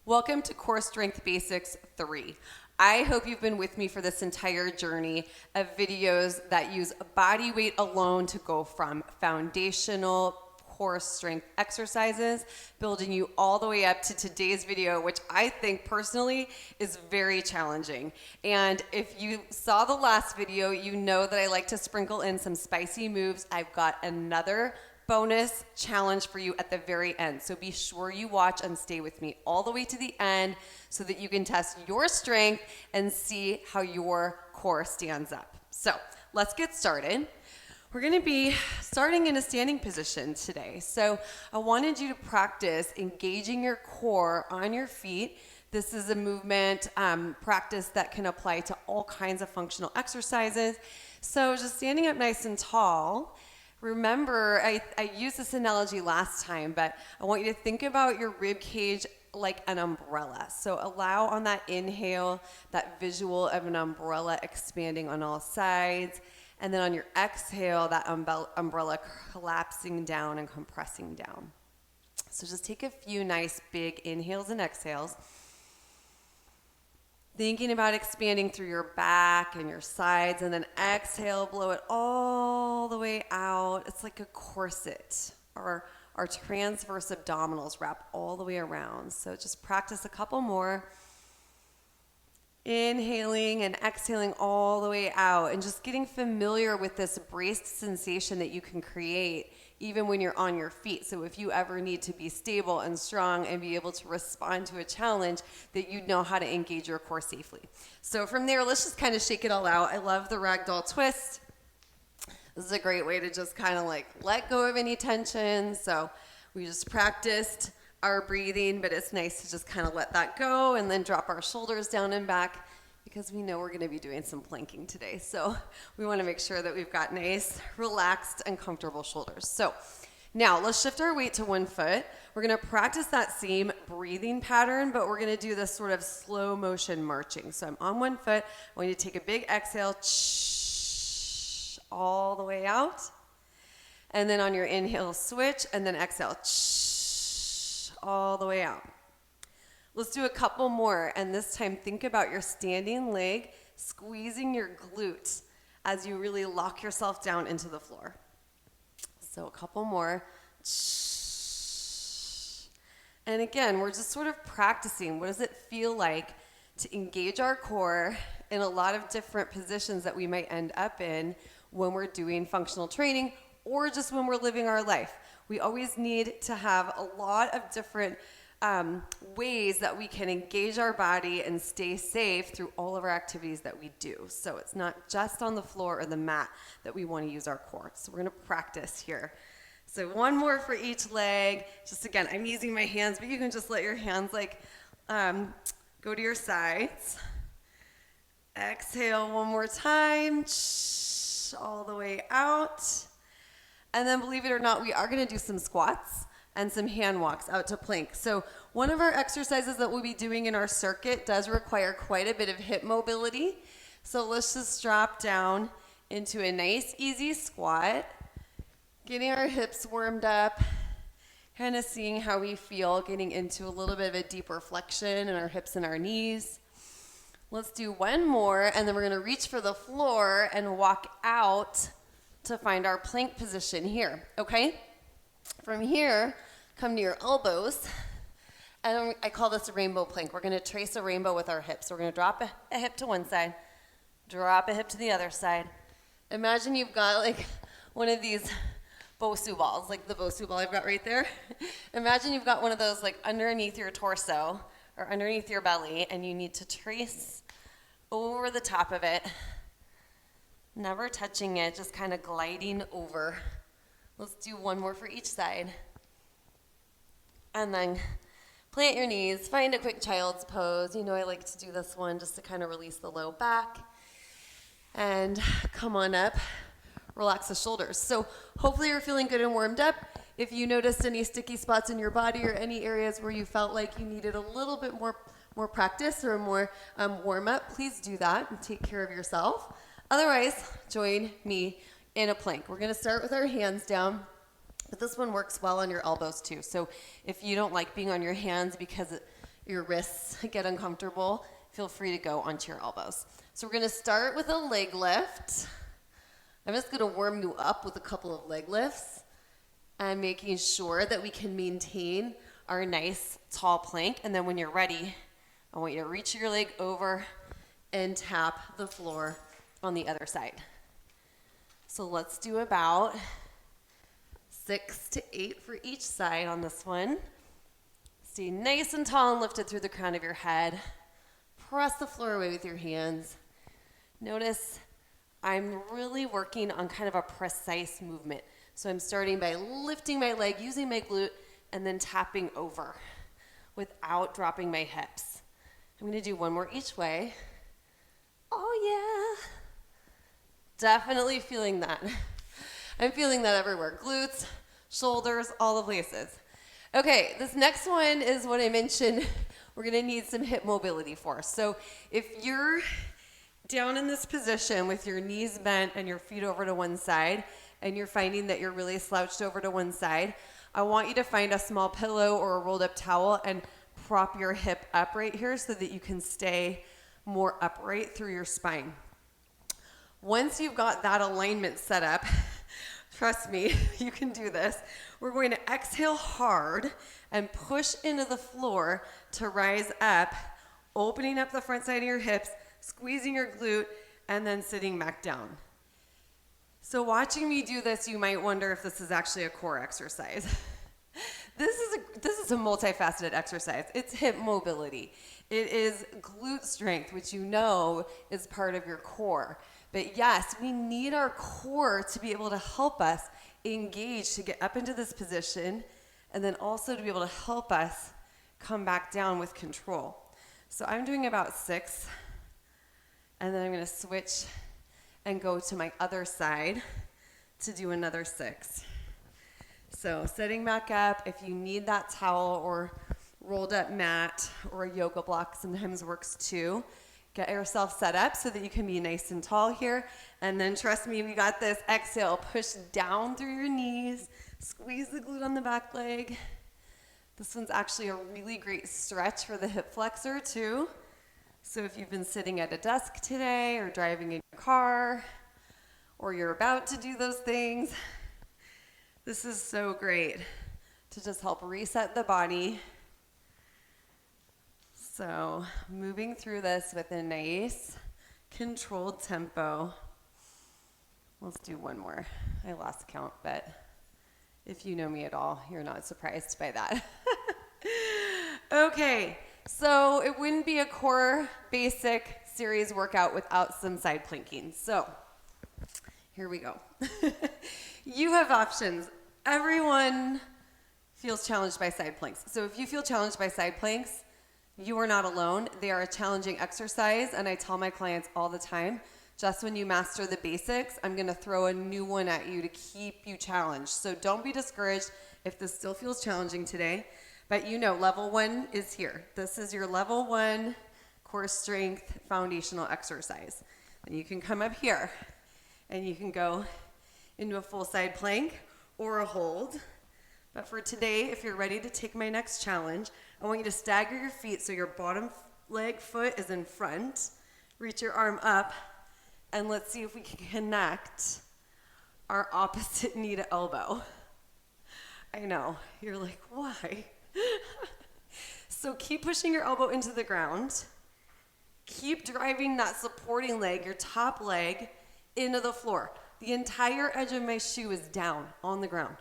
Welcome to Core Strength Basics 3. I hope you've been with me for this entire journey of videos that use body weight alone to go from foundational core strength exercises, building you all the way up to today's video, which I think personally is very challenging. And if you saw the last video, you know that I like to sprinkle in some spicy moves. I've got another bonus challenge for you at the very end. So be sure you watch and stay with me all the way to the end so that you can test your strength and see how your core stands up. So let's get started. We're going to be starting in a standing position today. So I wanted you to practice engaging your core on your feet. This is a movement practice that can apply to all kinds of functional exercises. So just standing up nice and tall. Remember, I used this analogy last time, but I want you to think about your rib cage like an umbrella. So allow on that inhale, that visual of an umbrella expanding on all sides. And then on your exhale, that umbrella collapsing down and compressing down. So just take a few nice big inhales and exhales. Thinking about expanding through your back and your sides, and then exhale, blow it all the way out. It's like a corset. Our transverse abdominals wrap all the way around. So just practice a couple more. Inhaling and exhaling all the way out, and just getting familiar with this braced sensation that you can create even when you're on your feet. So if you ever need to be stable and strong and be able to respond to a challenge, that you know how to engage your core safely. So from there, let's just kind of shake it all out. I love the ragdoll twist. This is a great way to just kind of like let go of any tension. So we just practiced our breathing, but it's nice to just kind of let that go and then drop our shoulders down and back, because we know we're going to be doing some planking today. So we want to make sure that we've got nice, relaxed, and comfortable shoulders. So now let's shift our weight to one foot. We're going to practice that same breathing pattern, but we're going to do this sort of slow motion marching. So I'm on one foot. I want you to take a big exhale, all the way out. And then on your inhale, switch, and then exhale, all the way out. Let's do a couple more, and this time think about your standing leg squeezing your glutes as you really lock yourself down into the floor. So a couple more. And again, we're just sort of practicing. What does it feel like to engage our core in a lot of different positions that we might end up in when we're doing functional training or just when we're living our life? We always need to have a lot of different ways that we can engage our body and stay safe through all of our activities that we do. So it's not just on the floor or the mat that we want to use our core. So we're going to practice here. So one more for each leg. Just again, I'm using my hands, but you can just let your hands like go to your sides. Exhale one more time, all the way out. And then believe it or not, we are going to do some squats and some hand walks out to plank. So one of our exercises that we'll be doing in our circuit does require quite a bit of hip mobility. So let's just drop down into a nice, easy squat, getting our hips warmed up, kind of seeing how we feel, getting into a little bit of a deeper flexion in our hips and our knees. Let's do one more, and then we're going to reach for the floor and walk out to find our plank position here, okay? From here, come to your elbows, and I call this a rainbow plank. We're going to trace a rainbow with our hips. We're going to drop a hip to one side, drop a hip to the other side. Imagine you've got like one of these Bosu balls, like the Bosu ball I've got right there. Imagine you've got one of those like underneath your torso or underneath your belly, and you need to trace over the top of it, never touching it, just kind of gliding over. Let's do one more for each side. And then plant your knees, find a quick child's pose. You know I like to do this one just to kind of release the low back. And come on up, relax the shoulders. So hopefully you're feeling good and warmed up. If you noticed any sticky spots in your body or any areas where you felt like you needed a little bit more practice or more warm up, please do that and take care of yourself. Otherwise, join me in a plank. We're going to start with our hands down, but this one works well on your elbows too. So if you don't like being on your hands because your wrists get uncomfortable, feel free to go onto your elbows. So we're gonna start with a leg lift. I'm just gonna warm you up with a couple of leg lifts and making sure that we can maintain our nice tall plank. And then when you're ready, I want you to reach your leg over and tap the floor on the other side. So let's do about 6 to 8 for each side on this one. Stay nice and tall and lifted through the crown of your head. Press the floor away with your hands. Notice I'm really working on kind of a precise movement. So I'm starting by lifting my leg, using my glute, and then tapping over without dropping my hips. I'm gonna do one more each way. Oh yeah. Definitely feeling that. I'm feeling that everywhere. Glutes, shoulders, all the places. Okay, this next one is what I mentioned we're gonna need some hip mobility for. So if you're down in this position with your knees bent and your feet over to one side, and you're finding that you're really slouched over to one side, I want you to find a small pillow or a rolled up towel and prop your hip up right here so that you can stay more upright through your spine. Once you've got that alignment set up, trust me, you can do this. We're going to exhale hard and push into the floor to rise up, opening up the front side of your hips, squeezing your glute, and then sitting back down. So watching me do this, you might wonder if this is actually a core exercise. This is a multifaceted exercise. It's hip mobility. It is glute strength, which you know is part of your core. But yes, we need our core to be able to help us engage to get up into this position, and then also to be able to help us come back down with control. So I'm doing about 6, and then I'm going to switch and go to my other side to do another 6. So sitting back up, if you need that towel or rolled up mat or a yoga block sometimes works too. Get yourself set up so that you can be nice and tall here. And then trust me, we got this. Exhale, push down through your knees, squeeze the glute on the back leg. This one's actually a really great stretch for the hip flexor too. So if you've been sitting at a desk today or driving in your car or you're about to do those things, this is so great to just help reset the body. So moving through this with a nice controlled tempo. Let's do one more. I lost count, but if you know me at all, you're not surprised by that. Okay. So it wouldn't be a core basic series workout without some side planking. So here we go. You have options. Everyone feels challenged by side planks. So if you feel challenged by side planks, you are not alone. They are a challenging exercise, and I tell my clients all the time, just when you master the basics, I'm gonna throw a new one at you to keep you challenged. So don't be discouraged if this still feels challenging today. But you know, level 1 is here. This is your level 1 core strength foundational exercise. And you can come up here and you can go into a full side plank or a hold. But for today, if you're ready to take my next challenge, I want you to stagger your feet so your bottom leg foot is in front. Reach your arm up and let's see if we can connect our opposite knee to elbow. I know, you're like, why? So keep pushing your elbow into the ground. Keep driving that supporting leg, your top leg, into the floor. The entire edge of my shoe is down on the ground.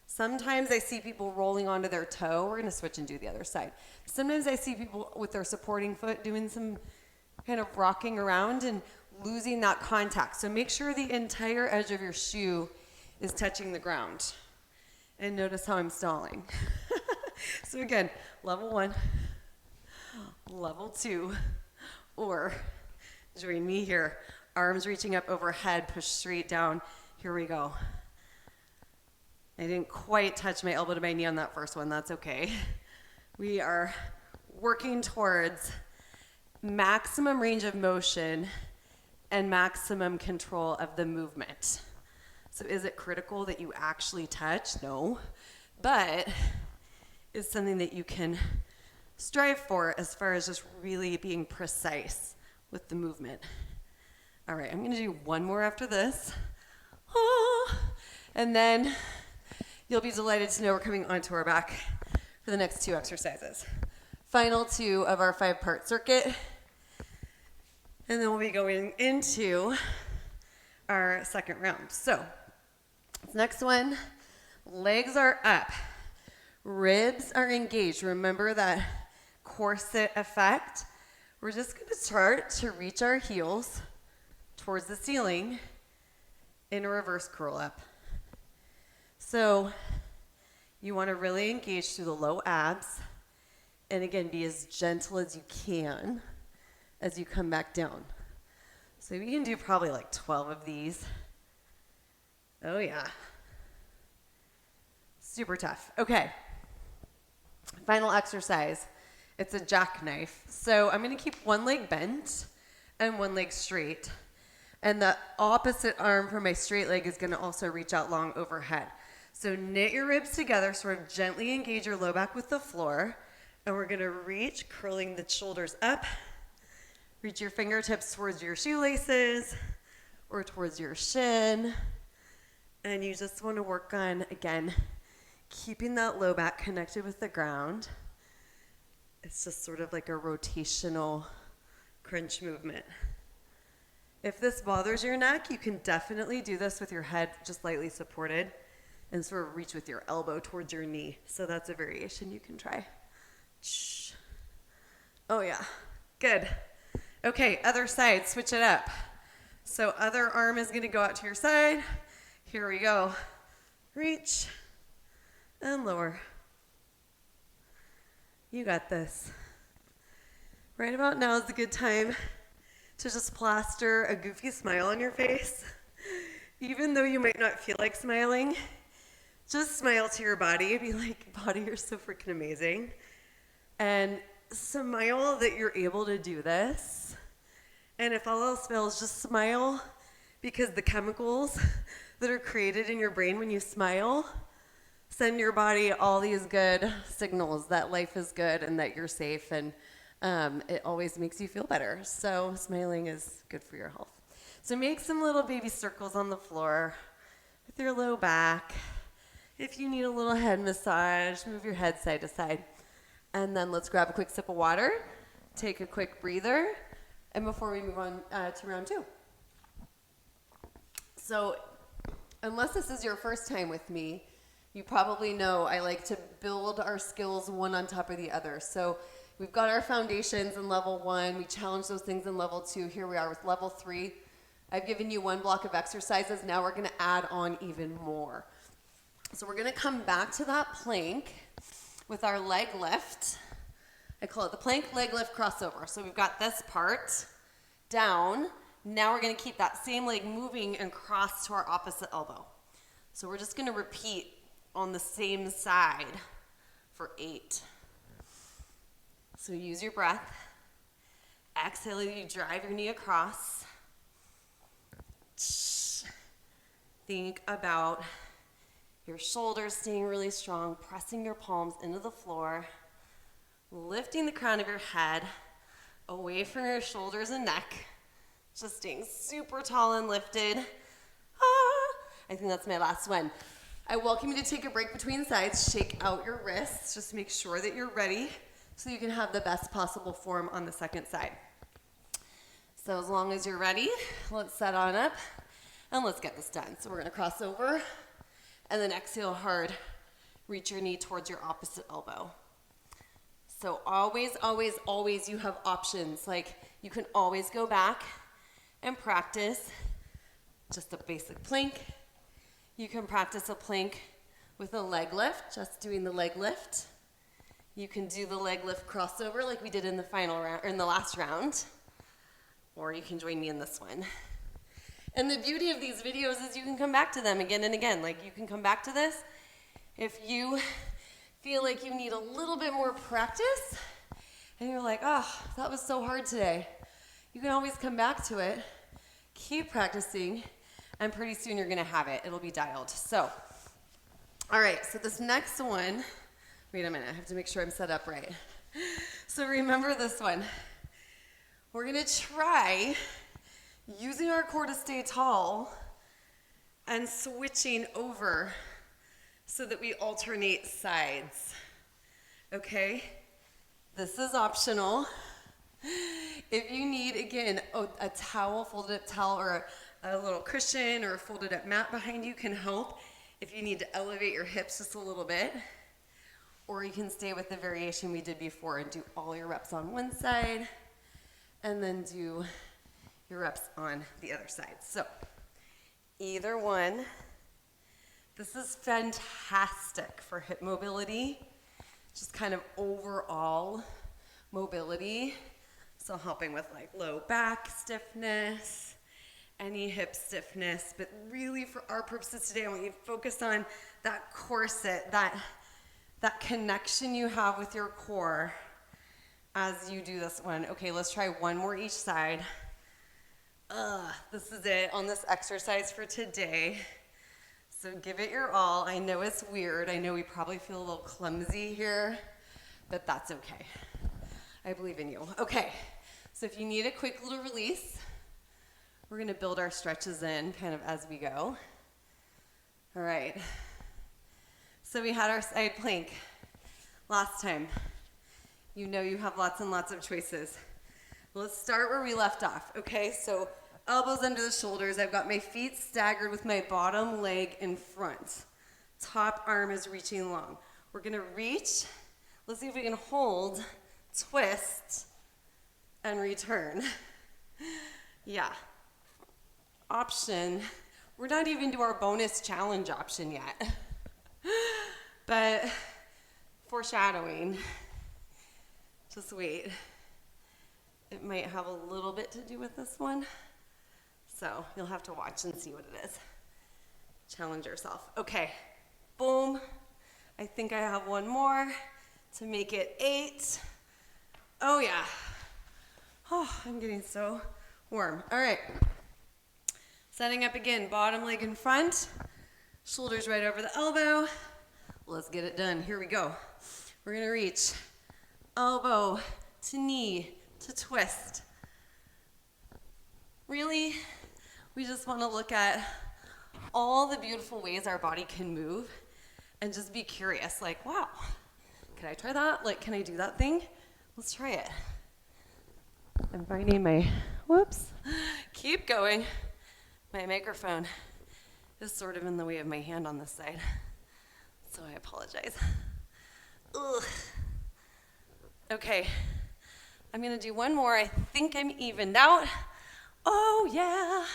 Sometimes I see people rolling onto their toe. We're going to switch and do the other side. Sometimes I see people with their supporting foot doing some kind of rocking around and losing that contact. So make sure the entire edge of your shoe is touching the ground. And notice how I'm stalling. So again, level 1, level 2, or join me here. Arms reaching up overhead, push straight down. Here we go. I didn't quite touch my elbow to my knee on that first one. That's okay. We are working towards maximum range of motion and maximum control of the movement. So is it critical that you actually touch? No. But it's something that you can strive for as far as just really being precise with the movement. All right, I'm gonna do one more after this. And then you'll be delighted to know we're coming onto our back for the next 2 exercises. Final 2 of our 5-part circuit. And then we'll be going into our second round. So, this next one, legs are up. Ribs are engaged. Remember that corset effect. We're just gonna start to reach our heels towards the ceiling in a reverse curl up. So you want to really engage through the low abs, and again, be as gentle as you can as you come back down. So we can do probably like 12 of these. Oh yeah. Super tough. Okay. Final exercise. It's a jackknife. So I'm going to keep one leg bent and one leg straight. And the opposite arm for my straight leg is going to also reach out long overhead. So knit your ribs together, sort of gently engage your low back with the floor. And we're going to reach, curling the shoulders up. Reach your fingertips towards your shoelaces or towards your shin. And you just want to work on, again, keeping that low back connected with the ground. It's just sort of like a rotational crunch movement. If this bothers your neck, you can definitely do this with your head just lightly supported and sort of reach with your elbow towards your knee. So that's a variation you can try. Oh yeah, good. Okay, other side, switch it up. So other arm is gonna go out to your side. Here we go. Reach and lower. You got this. Right about now is a good time to just plaster a goofy smile on your face. Even though you might not feel like smiling, just smile to your body. Be like, body, you're so freaking amazing. And smile that you're able to do this. And if all else fails, just smile, because the chemicals that are created in your brain when you smile send your body all these good signals that life is good and that you're safe, and it always makes you feel better. So smiling is good for your health. So make some little baby circles on the floor with your low back. If you need a little head massage, move your head side to side. And then let's grab a quick sip of water, take a quick breather, and before we move on to round 2. So unless this is your first time with me, you probably know I like to build our skills one on top of the other. So we've got our foundations in level 1. We challenge those things in level 2. Here we are with level 3. I've given you one block of exercises. Now we're going to add on even more. So we're going to come back to that plank with our leg lift. I call it the plank leg lift crossover. So we've got this part down. Now we're going to keep that same leg moving and cross to our opposite elbow. So we're just going to repeat on the same side for 8. So use your breath. Exhale, you drive your knee across. Think about your shoulders staying really strong, pressing your palms into the floor, lifting the crown of your head away from your shoulders and neck, just staying super tall and lifted. I think that's my last one. I welcome you to take a break between sides. Shake out your wrists. Just make sure that you're ready so you can have the best possible form on the second side. So as long as you're ready, let's set on up and let's get this done. So we're going to cross over and then exhale hard. Reach your knee towards your opposite elbow. So always, always, always you have options. Like you can always go back and practice just a basic plank. You can practice a plank with a leg lift, just doing the leg lift. You can do the leg lift crossover like we did in the final round, or in the last round, or you can join me in this one. And the beauty of these videos is you can come back to them again and again. Like you can come back to this if you feel like you need a little bit more practice and you're like, oh, that was so hard today. You can always come back to it, keep practicing, and pretty soon you're gonna have it. It'll be dialed. So, all right, so this next one, wait a minute, I have to make sure I'm set up right. So remember this one. We're gonna try using our core to stay tall and switching over so that we alternate sides, okay? This is optional. If you need, again, a towel, folded up towel, or a little cushion or a folded up mat behind you can help if you need to elevate your hips just a little bit. Or you can stay with the variation we did before and do all your reps on one side and then do your reps on the other side. So either one. This is fantastic for hip mobility, just kind of overall mobility. So helping with like low back stiffness, any hip stiffness, but really for our purposes today, I want you to focus on that corset, that connection you have with your core as you do this one. Okay, let's try one more each side. This is it on this exercise for today. So give it your all. I know it's weird. I know we probably feel a little clumsy here, but that's okay. I believe in you. Okay, so if you need a quick little release, we're gonna build our stretches in kind of as we go. All right. So we had our side plank last time. You know you have lots and lots of choices. Let's start where we left off, okay? So elbows under the shoulders. I've got my feet staggered with my bottom leg in front. Top arm is reaching long. We're gonna reach. Let's see if we can hold, twist, and return. Yeah. Option. We're not even to our bonus challenge option yet. But foreshadowing, just wait. It might have a little bit to do with this one. So you'll have to watch and see what it is. Challenge yourself. Okay, boom. I think I have one more to make it 8. Oh yeah. Oh, I'm getting so warm. All right. Setting up again, bottom leg in front. Shoulders right over the elbow. Let's get it done. Here we go. We're gonna reach elbow to knee to twist. Really, we just wanna look at all the beautiful ways our body can move and just be curious, like, wow, can I try that? Like, can I do that thing? Let's try it. I'm finding my, whoops, keep going. My microphone is sort of in the way of my hand on this side, so I apologize. Ugh. Okay, I'm gonna do one more. I think I'm evened out. Oh yeah.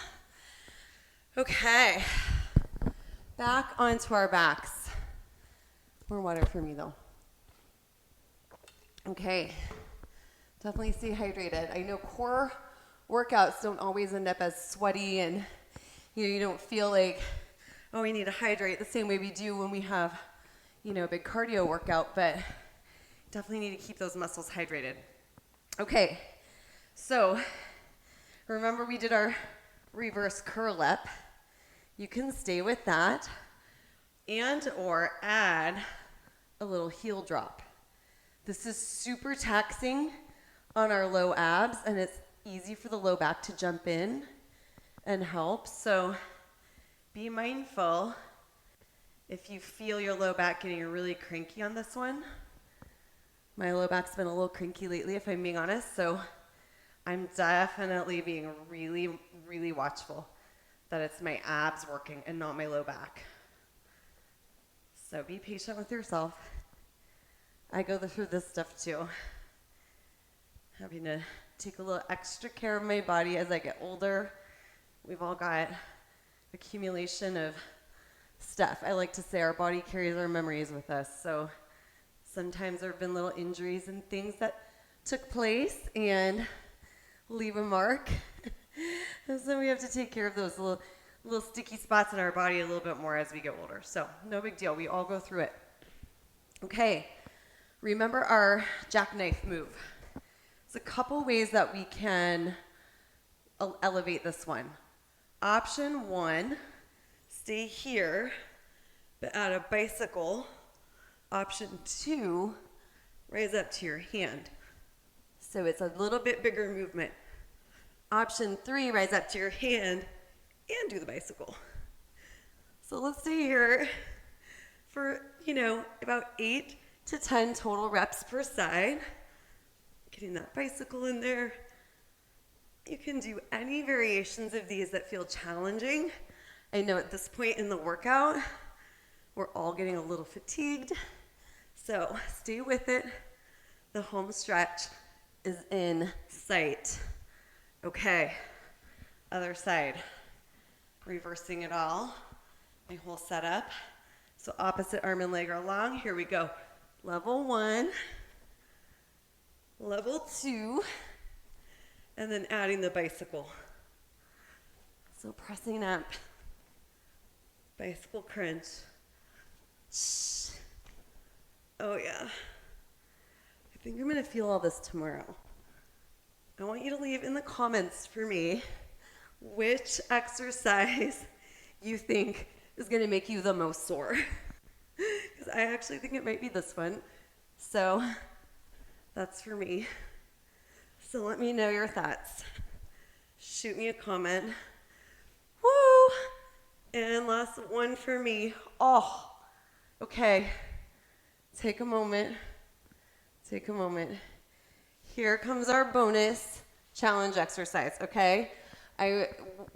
Okay, back onto our backs. More water for me though. Okay, definitely stay hydrated. I know core workouts don't always end up as sweaty and you don't feel like, oh, we need to hydrate the same way we do when we have, a big cardio workout, but definitely need to keep those muscles hydrated. Okay, so remember we did our reverse curl up. You can stay with that and or add a little heel drop. This is super taxing on our low abs and it's easy for the low back to jump in and help. So be mindful if you feel your low back getting really cranky on this one. My low back's been a little cranky lately, if I'm being honest, so I'm definitely being really, really watchful that it's my abs working and not my low back. So be patient with yourself. I go through this stuff too. Having to take a little extra care of my body as I get older. We've all got accumulation of stuff. I like to say our body carries our memories with us. So sometimes there have been little injuries and things that took place and leave a mark. And so we have to take care of those little sticky spots in our body a little bit more as we get older. So no big deal. We all go through it. Okay. Remember our jackknife move. There's a couple ways that we can elevate this one. Option 1, stay here, but add a bicycle. Option 2, raise up to your hand. So it's a little bit bigger movement. Option 3, rise up to your hand and do the bicycle. So let's stay here for, about 8 to 10 total reps per side. Getting that bicycle in there. You can do any variations of these that feel challenging. I know at this point in the workout, we're all getting a little fatigued. So stay with it. The home stretch is in sight. Okay, other side. Reversing it all. My whole setup. So opposite arm and leg are long. Here we go. Level 1, level 2, and then adding the bicycle. So pressing up. Bicycle crunch. Oh yeah. I think I'm gonna feel all this tomorrow. I want you to leave in the comments for me which exercise you think is gonna make you the most sore. Because I actually think it might be this one. So that's for me. So let me know your thoughts. Shoot me a comment. Woo! And last one for me. Oh, okay. Take a moment. Take a moment. Here comes our bonus challenge exercise, okay? I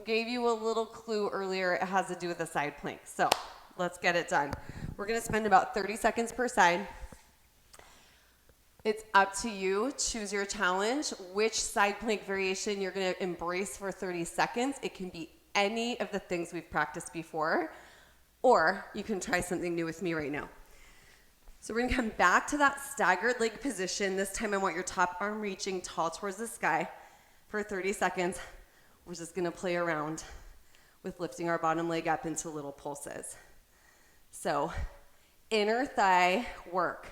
gave you a little clue earlier. It has to do with the side plank. So let's get it done. We're gonna spend about 30 seconds per side. It's up to you. Choose your challenge, which side plank variation you're gonna embrace for 30 seconds. It can be any of the things we've practiced before, or you can try something new with me right now. So we're gonna come back to that staggered leg position. This time I want your top arm reaching tall towards the sky for 30 seconds. We're just gonna play around with lifting our bottom leg up into little pulses. So inner thigh work.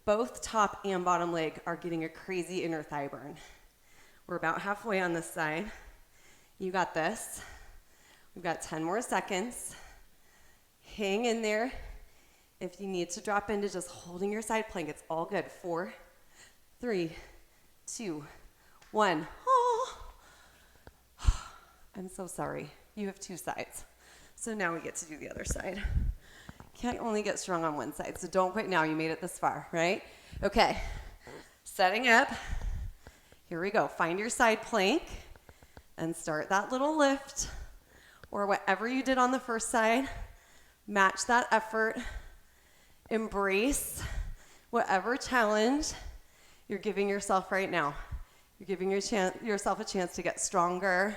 Both top and bottom leg are getting a crazy inner thigh burn. We're about halfway on this side. You got this. We've got 10 more seconds. Hang in there. If you need to drop into just holding your side plank, it's all good. 4, 3, 2, 1. Oh. I'm so sorry. You have 2 sides. So now we get to do the other side. Can't only get strong on one side, so don't quit now. You made it this far, right? Okay, setting up. Here we go. Find your side plank and start that little lift, or whatever you did on the first side. Match that effort. Embrace whatever challenge you're giving yourself right now. You're giving yourself a chance to get stronger,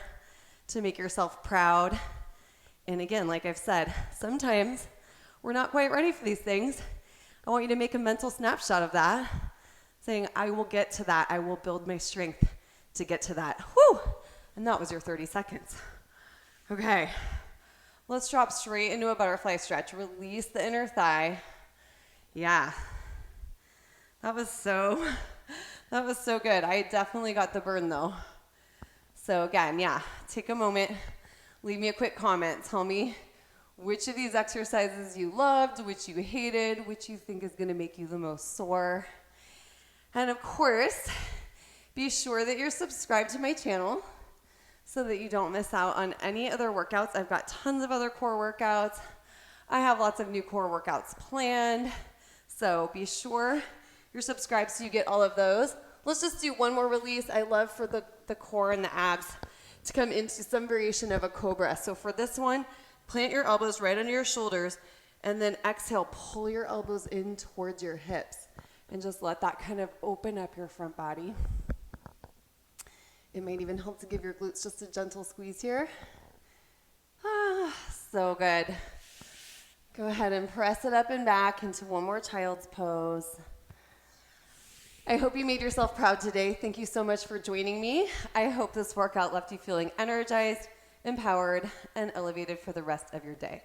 to make yourself proud. And again, like I've said, sometimes we're not quite ready for these things. I want you to make a mental snapshot of that, saying, I will get to that. I will build my strength to get to that. Whew! And that was your 30 seconds. Okay, let's drop straight into a butterfly stretch. Release the inner thigh. Yeah, that was so good. I definitely got the burn though. So again, yeah, take a moment, leave me a quick comment. Tell me which of these exercises you loved, which you hated, which you think is gonna make you the most sore. And of course, be sure that you're subscribed to my channel so that you don't miss out on any other workouts. I've got tons of other core workouts. I have lots of new core workouts planned. So be sure you're subscribed so you get all of those. Let's just do one more release. I love for the core and the abs to come into some variation of a cobra. So for this one, plant your elbows right under your shoulders and then exhale, pull your elbows in towards your hips and just let that kind of open up your front body. It might even help to give your glutes just a gentle squeeze here. Ah, so good. Go ahead and press it up and back into one more child's pose. I hope you made yourself proud today. Thank you so much for joining me. I hope this workout left you feeling energized, empowered, and elevated for the rest of your day.